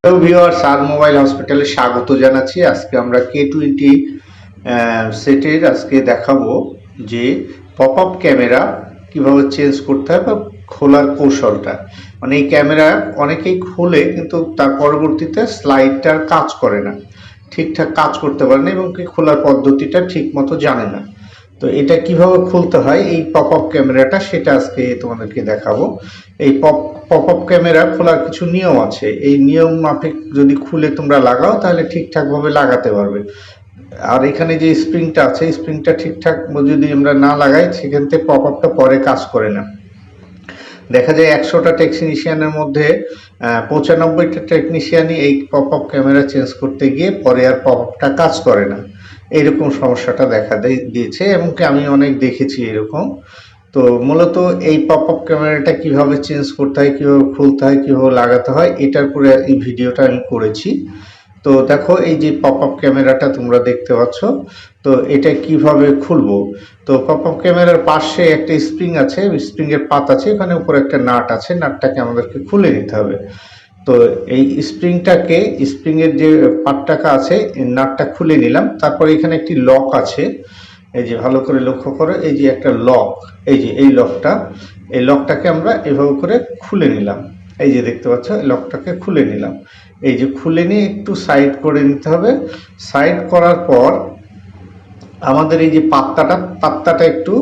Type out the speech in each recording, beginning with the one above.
Hello viewers, আর mobile হসপিটালে স্বাগত জানাচ্ছি। আজকে আমরা K20 সেটের আজকে দেখাবো যে পপ আপ ক্যামেরা কিভাবে চেঞ্জ করতে হয় বা খোলার কৌশলটা। মানে এই ক্যামেরা অনেকেই খোলে কিন্তু তার পরবর্তীতে স্লাইডটার কাজ করে না, ঠিকঠাক কাজ করতে পারে না এবং কি খোলার পদ্ধতিটা ঠিক মতো জানে না। তো এটা কিভাবে খুলতে হয় এই পপ আপ ক্যামেরাটা, সেটা আজকে তোমাদেরকে দেখাবো। এই পপ আপ ক্যামেরা খোলার কিছু নিয়ম আছে, এই নিয়ম মাফিক যদি খুলে তোমরা লাগাও তাহলে ঠিকঠাক ভাবে লাগাতে পারবে। আর এখানে যে স্প্রিংটা আছে, স্প্রিংটা ঠিকঠাক যদি আমরা না লাগাই সেখান থেকে পপ আপটা পরে কাজ করে না। দেখা যায় 100টা টেকনিশিয়ানের মধ্যে 95টা টেকনিশিয়ানই এই পপ আপ ক্যামেরা চেঞ্জ করতে গিয়ে পরে আর পপ আপটা কাজ করে না। এইরকম সমস্যাটা দেখা দিয়েছে এবং কি আমি অনেক দেখেছি এরকম। তো মূলত এই পপ আপ ক্যামেরাটা কিভাবে চেঞ্জ করতে হয়, কিভাবে খুলতে হয়, কিভাবে লাগাতে হয়, এটার উপরে এই ভিডিওটা আমি করেছি। তো দেখো, এই যে পপ আপ ক্যামেরাটা তোমরা দেখতে পাচ্ছ, তো এটা কিভাবে খুলবো। তো পপ আপ ক্যামেরার পাশে একটা স্প্রিং আছে, স্প্রিং এর পাত আছে, এখানে উপরে একটা নাট আছে, নাটটাকে আমাদেরকে খুলে নিতে হবে। তো এই স্প্রিংটাকে, স্প্রিং এর যে পাটটাকা আছে এই নাটটা খুলে নিলাম। তারপর এখানে একটি লক আছে, এই যে ভালো করে লক্ষ্য করো, এই যে একটা লক, এই যে এই লকটা, এই লকটাকে আমরা এভাবে করে খুলে নিলাম। এই যে দেখতে পাচ্ছ, এই লকটাকে খুলে নিলাম। এই যে খুলে নিয়ে একটু সাইড করে নিতে হবে। সাইড করার পর আমাদের এই যে পাত্তাটা একটু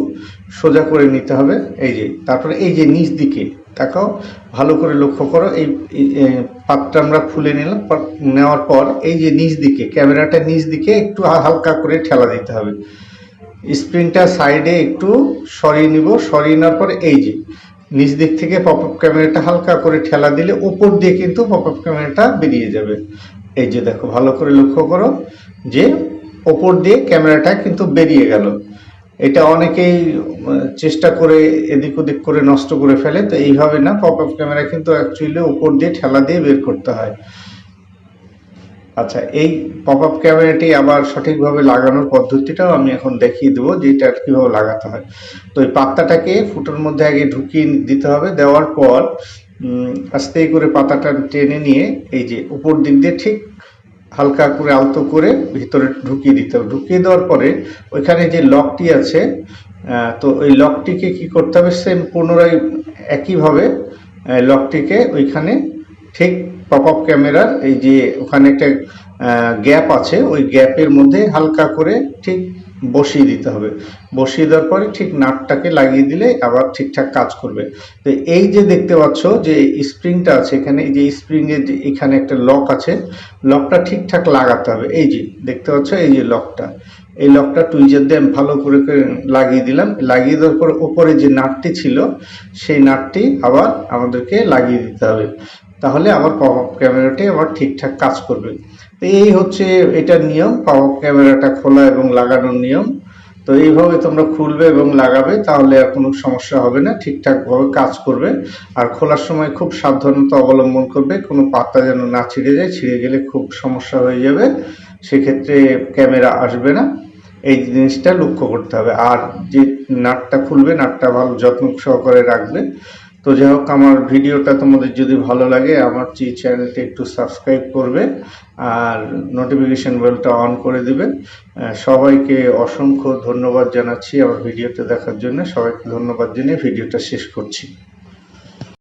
সোজা করে নিতে হবে। এই যে তারপরে এই যে নিচ দিকে তাকাও, ভালো করে লক্ষ্য করো, এই পাতটা আমরা খুলে নিলাম। নেওয়ার পর এই যে নিচ দিকে, ক্যামেরাটা নিচ দিকে একটু হালকা করে ঠেলা দিতে হবে। স্প্রিংটা সাইডে একটু সরিয়ে নিব, সরিয়ে নেওয়ার পর এই যে নিচ দিক থেকে পপ আপ ক্যামেরাটা হালকা করে ঠেলা দিলে উপর দিয়ে কিন্তু পপ আপ ক্যামেরাটা বেরিয়ে যাবে। এই যে দেখো, ভালো করে লক্ষ্য করো যে ওপর দিয়ে ক্যামেরাটা কিন্তু বেরিয়ে গেল। এটা অনেকেই চেষ্টা করে এদিক ওদিক করে নষ্ট করে ফেলে। তো এইভাবে না, পপ আপ ক্যামেরা কিন্তু অ্যাকচুয়ালি উপর দিয়ে ঠেলা দিয়ে বের করতে হয়। আচ্ছা, এই পপ আপ ক্যামেরাটি আবার সঠিকভাবে লাগানোর পদ্ধতিটাও আমি এখন দেখিয়ে দেবো যে এটা কীভাবে লাগাতে হয়। তো এই পাতাটাকে ফুটোর মধ্যে আগে ঢুকিয়ে দিতে হবে। দেওয়ার পর আস্তে করে পাতাটা টেনে নিয়ে এই যে উপর দিক দিয়ে ঠিক হালকা করে আলতো করে ভিতরে ঢুকিয়ে দিতে হবে। ঢুকিয়ে দেওয়ার পরে ওইখানে যে লকটি আছে, তো ওই লকটিকে কি করতে হবে, সেম পুনরায় একইভাবে লকটিকে ওইখানে ঠিক পপ আপ ক্যামেরার এই যে ওখানে একটা গ্যাপ আছে, ওই গ্যাপের মধ্যে হালকা করে ঠিক বসিয়ে দিতে হবে। বসিয়ে দেওয়ার পরে ঠিক নাটটাকে লাগিয়ে দিলে আবার ঠিকঠাক কাজ করবে। তো এই যে দেখতে পাচ্ছ যে স্প্রিংটা আছে এখানে, এই যে স্প্রিং এর যে এখানে একটা লক আছে, লকটা ঠিকঠাক লাগাতে হবে। এই যে দেখতে পাচ্ছ, এই যে লকটা, এই লকটা টুইজার দিয়ে আমি ভালো করে লাগিয়ে দিলাম। লাগিয়ে দেওয়ার পর উপরে যে নাটটি ছিল সেই নাটটি আবার আমাদেরকে লাগিয়ে দিতে হবে। তাহলে আবার পপ আপ ক্যামেরাটি আবার ঠিকঠাক কাজ করবে। তো এই হচ্ছে এটার নিয়ম, পপ আপ ক্যামেরাটা খোলা এবং লাগানোর নিয়ম। তো এইভাবে তোমরা খুলবে এবং লাগাবে, তাহলে আর কোনো সমস্যা হবে না, ঠিকঠাকভাবে কাজ করবে। আর খোলার সময় খুব সাবধানতা অবলম্বন করবে, কোনো পাতা যেন না ছিঁড়ে যায়, ছিঁড়ে গেলে খুব সমস্যা হয়ে যাবে, সেক্ষেত্রে ক্যামেরা আসবে না। এই জিনিসটা লক্ষ্য করতে হবে। আর যে নাটটা খুলবে, নাটটা ভালো যত্ন সহকারে রাখবে। তো যাই হোক, আমার ভিডিওটা তোমাদের যদি ভালো লাগে আমার চ্যানেলটা একটু সাবস্ক্রাইব করবে আর নোটিফিকেশন বেলটা অন করে দিবে। সবাইকে অসংখ্য ধন্যবাদ জানাচ্ছি আমার ভিডিওটা দেখার জন্য। সবাইকে ধন্যবাদ জানিয়ে ভিডিওটা শেষ করছি।